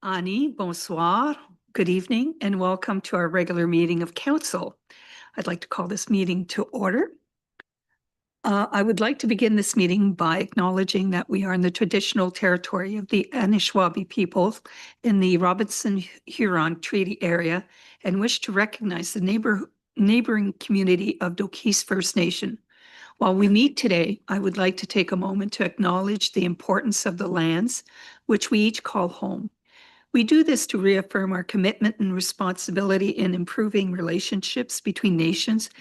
Ani, bonsoir, good evening, and welcome to our regular meeting of council. I'd like to call this meeting to order. I would like to begin this meeting by acknowledging that we are in the traditional territory of the Anishinaabe peoples in the Robinson-Huron Treaty Area and wish to recognize the neighboring community of Dokis First Nation. While we meet today, I would like to take a moment to acknowledge the importance of the lands which we each call home. We do this to reaffirm our commitment and responsibility in improving relationships between nations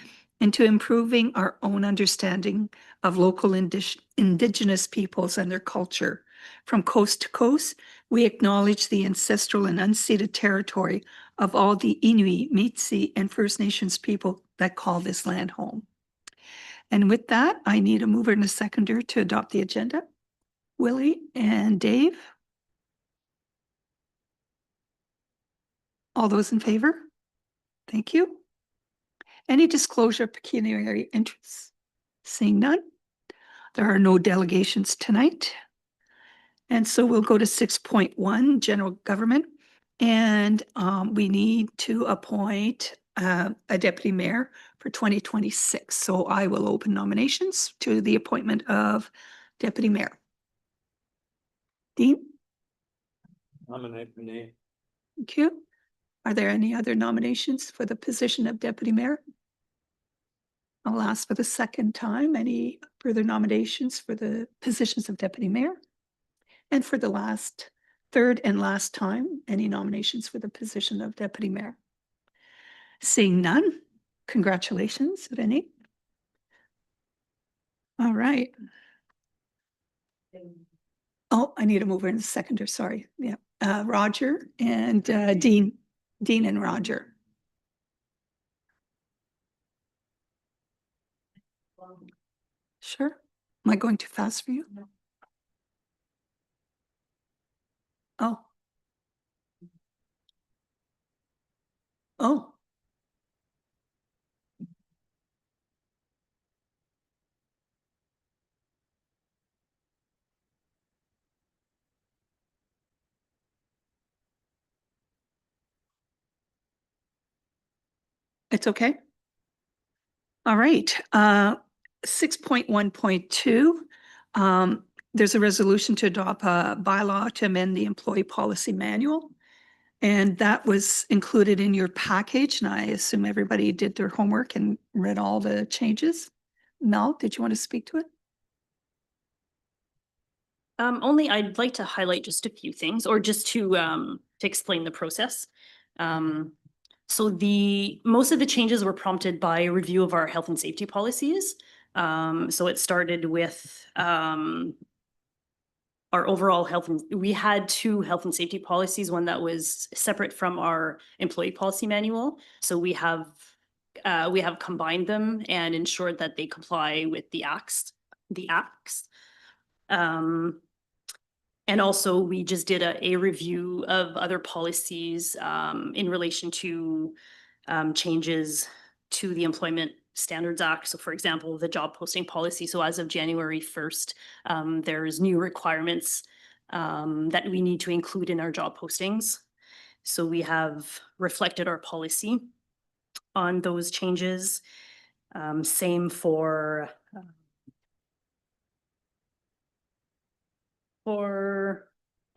and to improving our own understanding of local Indigenous peoples and their culture. From coast to coast, we acknowledge the ancestral and unceded territory of all the Inuit, Métis, and First Nations people that call this land home. And with that, I need a mover and a seconder to adopt the agenda. Willie and Dave. All those in favor? Thank you. Any disclosure of pecuniary interests? Seeing none. There are no delegations tonight. And so we'll go to 6.1, general government. And we need to appoint a deputy mayor for 2026. So I will open nominations to the appointment of deputy mayor. Dean? Nominate Renee. Thank you. Are there any other nominations for the position of deputy mayor? I'll ask for the second time. Any further nominations for the positions of deputy mayor? And for the third and last time, any nominations for the position of deputy mayor? Seeing none, congratulations, Renee. All right. Oh, I need a mover and a seconder, sorry. Yeah, Roger and Dean and Roger. Sure. Am I going too fast for you? No. Oh. Oh. It's okay. All right. 6.1.2. There's a resolution to adopt a bylaw to amend the employee policy manual. And that was included in your package. And I assume everybody did their homework and read all the changes. Mel, did you want to speak to it? Only I'd like to highlight just a few things or just to explain the process. So most of the changes were prompted by a review of our health and safety policies. So it started with our overall we had two health and safety policies, one that was separate from our employee policy manual. So we have combined them and ensured that they comply with the acts. And also we just did a review of other policies in relation to changes to the Employment Standards Act. So for example, the job posting policy. So as of January 1st, there's new requirements that we need to include in our job postings. So we have reflected our policy on those changes. Same for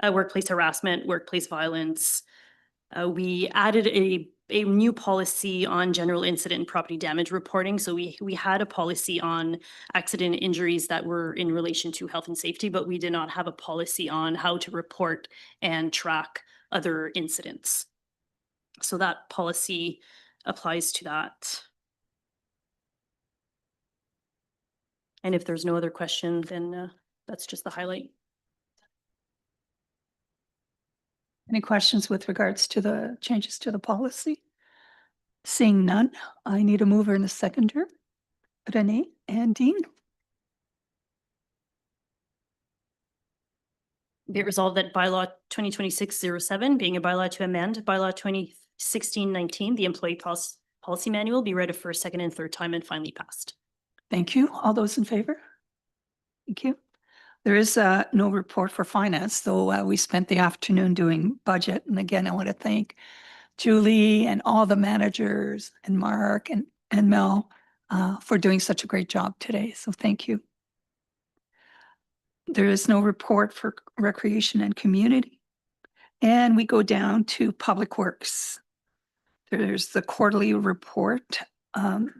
workplace harassment, workplace violence. We added a new policy on general incident and property damage reporting. So we had a policy on accident injuries that were in relation to health and safety, but we did not have a policy on how to report and track other incidents. So that policy applies to that. And if there's no other question, then that's just the highlight. Any questions with regards to the changes to the policy? Seeing none, I need a mover and a seconder. Renee and Dean. Be it resolved that bylaw 2026-07, being a bylaw to amend bylaw 2016-19, the employee policy manual, be read a first, second, and third time and finally passed. Thank you. All those in favor? Thank you. There is no report for finance, though we spent the afternoon doing budget. And again, I want to thank Julie and all the managers and Mark and Mel for doing such a great job today. So thank you. There is no report for recreation and community. And we go down to Public Works. There's the quarterly report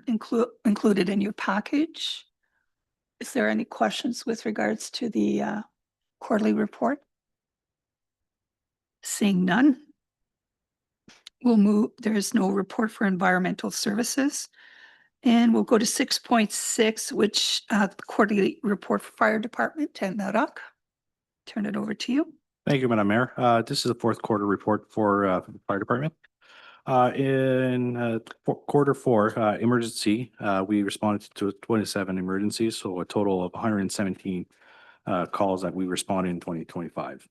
included in your package. Is there any questions with regards to the quarterly report? Seeing none. We'll move, there is no report for environmental services. And we'll go to 6.6, which the quarterly report for fire department. Ted Maddock, turn it over to you. Thank you, Madam Mayor. This is the fourth quarter report for the fire department. In quarter four, emergency, we responded to 27 emergencies, so a total of 117 calls that we responded in 2025.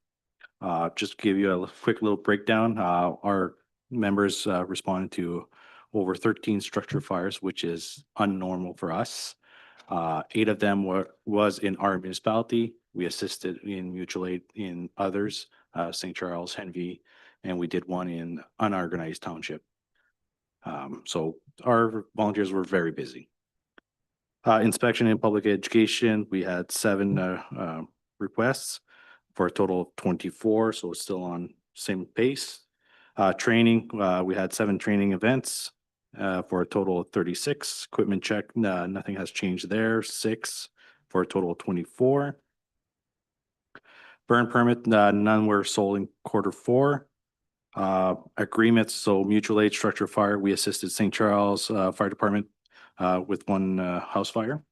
Just to give you a quick little breakdown, our members responded to over 13 structure fires, which is unnormal for us. 8 of them was in our municipality. We assisted in mutual aid in others, St. Charles, Henvey, and we did one in unorganized township. So our volunteers were very busy. Inspection in public education, we had 7 requests for a total of 24, so it's still on same pace. Training, we had 7 training events for a total of 36. Equipment check, nothing has changed there, 6 for a total of 24. Burn permit, none were sold in quarter four. Agreements, so mutual aid structure fire, we assisted St. Charles Fire Department with 1 house fire.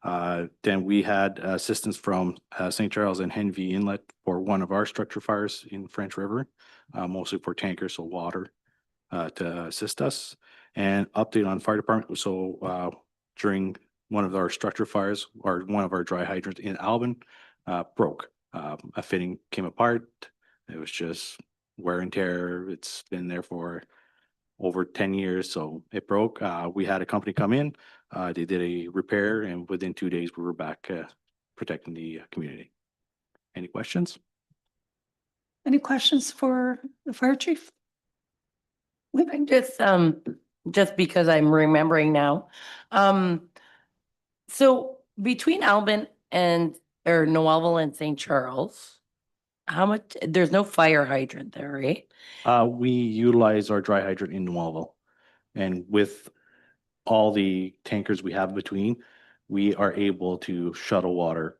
Then we had assistance from St. Charles and Henvey Inlet for one of our structure fires in French River, mostly for tankers, so water to assist us. And update on fire department, so during one of our structure fires, or one of our dry hydrants in Alvin, broke. A fitting came apart. It was just wear and tear. It's been there for over 10 years, so it broke. We had a company come in, they did a repair, and within 2 days we were back protecting the community. Any questions? Any questions for the fire chief? Just because I'm remembering now. So between Alvin and, or Noelville and St. Charles, how much, there's no fire hydrant there, right? We utilize our dry hydrant in Noelville, and with all the tankers we have between, we are able to shuttle water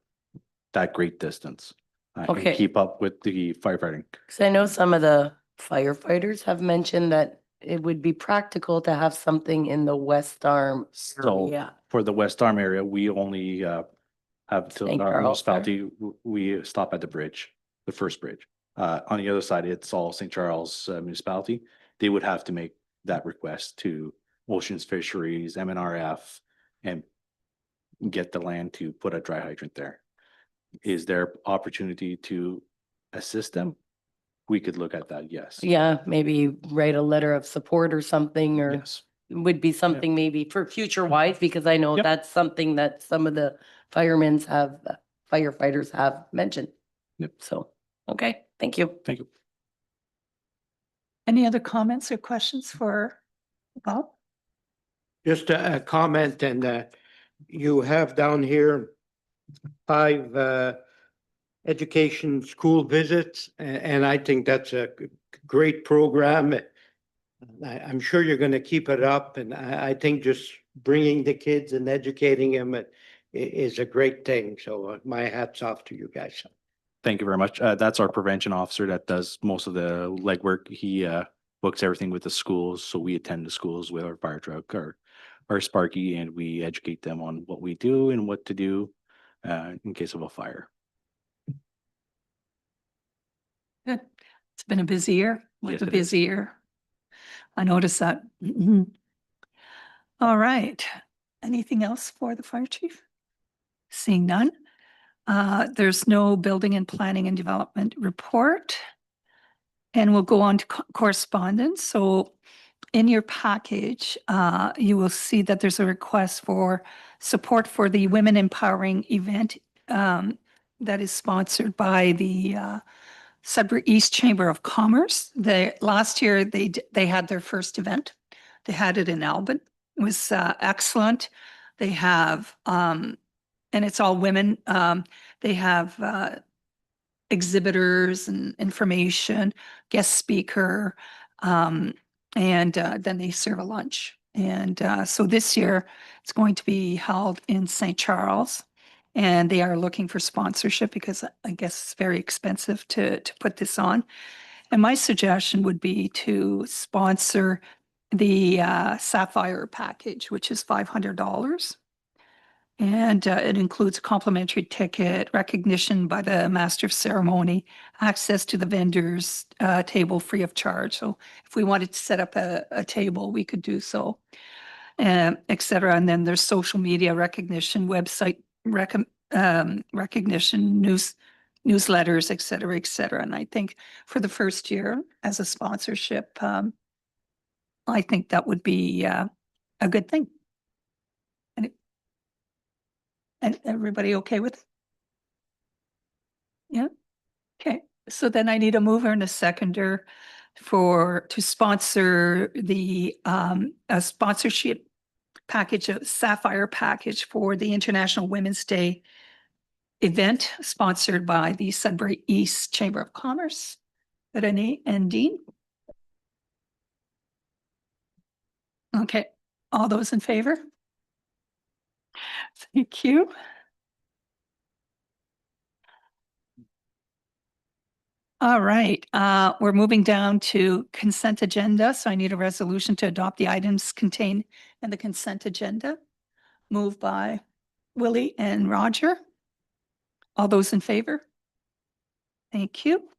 that great distance and Okay. keep up with the firefighting. Because I know some of the firefighters have mentioned that it would be practical to have something in the West Arm So area. for the West Arm area, we only have to St. our Charles there. municipality, we stop at the bridge, the first bridge. On the other side, it's all St. Charles municipality. They would have to make that request to Oceans Fisheries, MNRF, and get the land to put a dry hydrant there. Is there opportunity to assist them? We could look at that, yes. Yeah, maybe write a letter of support or something, or Yes. would be something maybe for future wise, because I know Yep. that's something that some of the firefighters have mentioned. Yep. So, okay, thank you. Thank you. Any other comments or questions for Bob? Just a comment, and you have down here 5 education school visits, and I think that's a great program. I'm sure you're going to keep it up, and I think just bringing the kids and educating them is a great thing. So my hat's off to you guys. Thank you very much. That's our prevention officer that does most of the legwork. He books everything with the schools. So we attend the schools with our fire truck, our Sparky, and we educate them on what we do and what to do in case of a fire. Good. It's been a busy year, Yes, a it is. busy year. I noticed that. Mhm. All right. Anything else for the fire chief? Seeing none. There's no building and planning and development report. And we'll go on to correspondence. So in your package, you will see that there's a request for support for the Women Empowering event that is sponsored by the Sudbury East Chamber of Commerce. Last year they had their first event. They had it in Albin. It was excellent. They have and it's all women. They have exhibitors and information, guest speaker, and then they serve a lunch. And so this year it's going to be held in St. Charles, and they are looking for sponsorship because I guess it's very expensive to put this on. And my suggestion would be to sponsor the Sapphire package, which is $500. And it includes a complimentary ticket, recognition by the master of ceremony, access to the vendors table free of charge. So if we wanted to set up a table, we could do so, et cetera. And then there's social media recognition, website recognition, newsletters, et cetera, et cetera. And I think for the first year as a sponsorship, I think that would be a good thing. And everybody okay with it? Yeah, okay. So then I need a mover and a seconder to sponsor the a sponsorship package, a Sapphire package for the International Women's Day event sponsored by the Sudbury East Chamber of Commerce. Renee and Dean. Okay, all those in favor? Thank you. All right, we're moving down to consent agenda. So I need a resolution to adopt the items contained in the consent agenda. Moved by Willie and Roger. All those in favor? Thank you.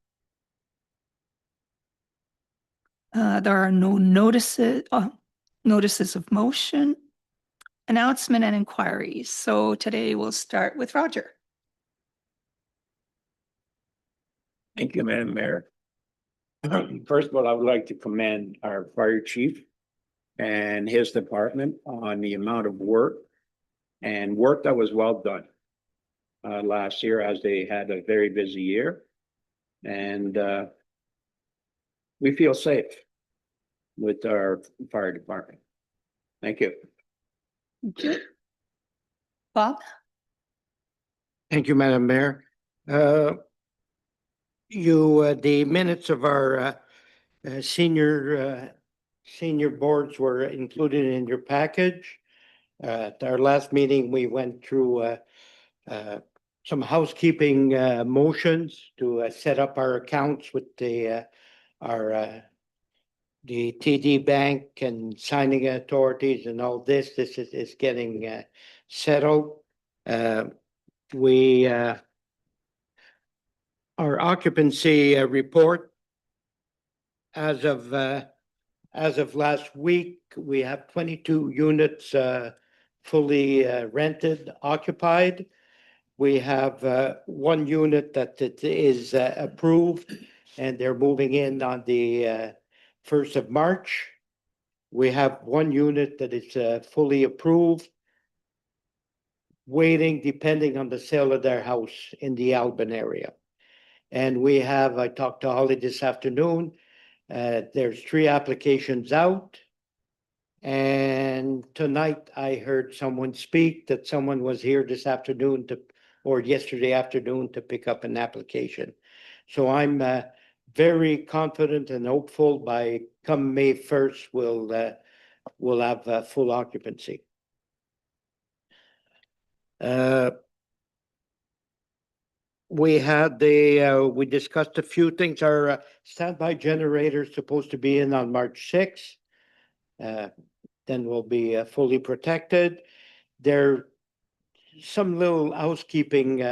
There are no notices of motion, announcement and inquiries. So today we'll start with Roger. Thank you, Madam Mayor. First of all, I would like to commend our fire chief and his department on the amount of work that was well done last year, as they had a very busy year. And we feel safe with our fire department. Thank you. Thank you. Bob? Thank you, Madam Mayor. The minutes of our senior boards were included in your package. At our last meeting, we went through some housekeeping motions to set up our accounts with the TD Bank and signing authorities and all this. This is getting settled. Our occupancy report as of last week, we have 22 units fully rented, occupied. We have one unit that is approved, and they're moving in on the 1st of March. We have one unit that is fully approved, waiting depending on the sale of their house in the Albin area. And I talked to Holly this afternoon. There's 3 applications out. And tonight I heard someone speak that someone was here this afternoon or yesterday afternoon to pick up an application. So I'm very confident and hopeful by come May 1st, we'll have full occupancy. We discussed a few things. Our standby generator is supposed to be in on March 6th. Then we'll be fully protected. There are some little housekeeping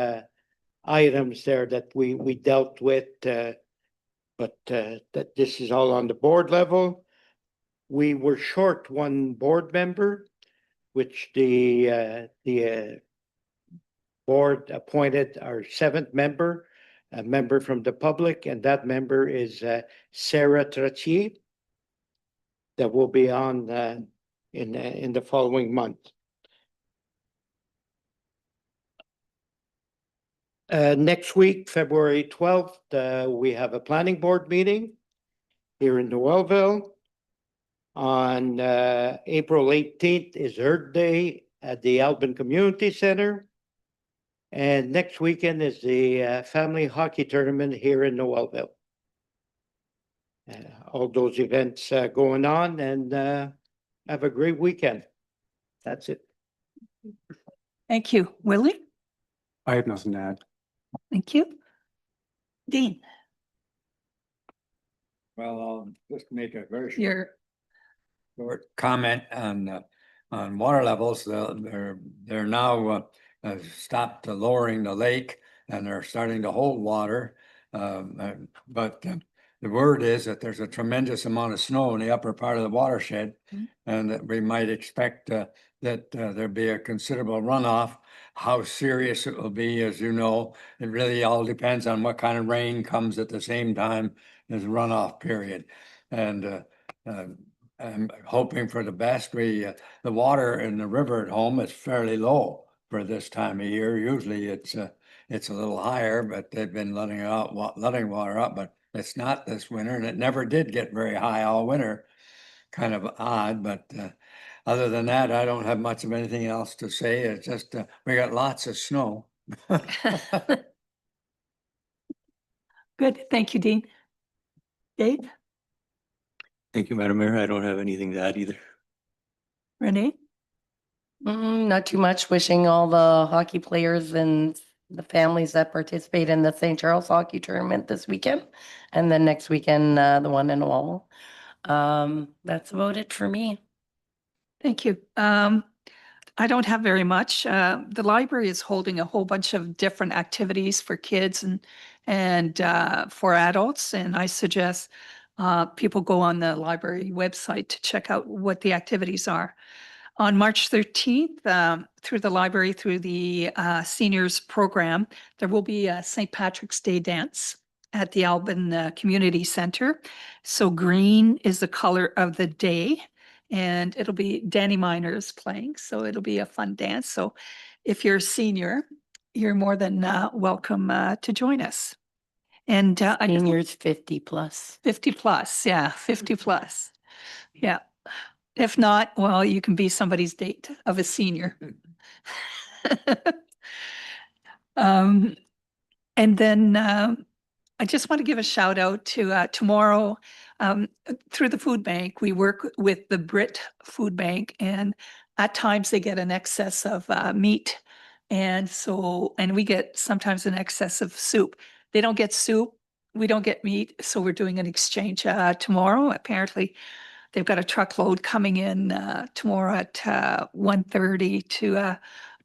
items there that we dealt with, but that this is all on the board level. We were short one board member, which the board appointed our 7th member, a member from the public, and that member is Sarah Trottier, that will be on in the following month. Next week, February 12th, we have a planning board meeting here in Noelville. On April 18th is Earth Day at the Albin Community Center. And next weekend is the family hockey tournament here in Noelville. All those events going on, and have a great weekend. That's it. Thank you. Willie? I have nothing to add. Thank you. Dean, Well, I'll just make a very you're, short comment on water levels. They're now stopped lowering the lake and they're starting to hold water. But the word is that there's a tremendous amount of snow in the upper part of the watershed. And that we might expect that there'd be a considerable runoff. How serious it will be, as you know, it really all depends on what kind of rain comes at the same time as the runoff period. And I'm hoping for the best. The water in the river at home is fairly low for this time of year. Usually it's a little higher, but they've been letting water up, but it's not this winter, and it never did get very high all winter. Kind of odd, but other than that, I don't have much of anything else to say. It's just we got lots of snow. good. Thank you, Dean. Dave, Thank you, Madam Mayor. I don't have anything to add either. Renee? Not too much. Wishing all the hockey players and the families that participate in the St. Charles Hockey Tournament this weekend. And then next weekend, the one in Wall. That's about it for me. Thank you. I don't have very much. The library is holding a whole bunch of different activities for kids and for adults, and I suggest people go on the library website to check out what the activities are. On March 13th, through the library, through the seniors program, there will be a St. Patrick's Day dance at the Albin Community Center. So green is the color of the day, and it'll be Danny Miners playing. So it'll be a fun dance. So if you're a senior, you're more than welcome to join us. And I just- Seniors 50 plus. 50 plus, yeah, 50 plus. Yeah. If not, well, you can be somebody's date of a senior. And then I just want to give a shout out to tomorrow through the food bank. We work with the Brit Food Bank, and at times they get an excess of meat. And we get sometimes an excess of soup. They don't get soup. We don't get meat. So we're doing an exchange tomorrow. Apparently, they've got a truckload coming in tomorrow at 1:30 to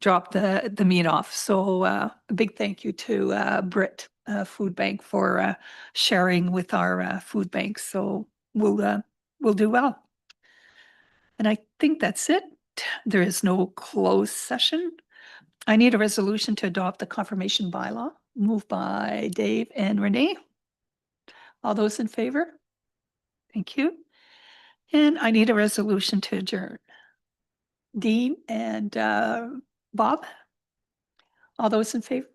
drop the meat off. So a big thank you to Brit Food Bank for sharing with our food bank. So we'll do well. And I think that's it. There is no closed session. I need a resolution to adopt the confirmation bylaw. Moved by Dave and Renee. All those in favor? Thank you. And I need a resolution to adjourn. Dean and Bob? All those in favor?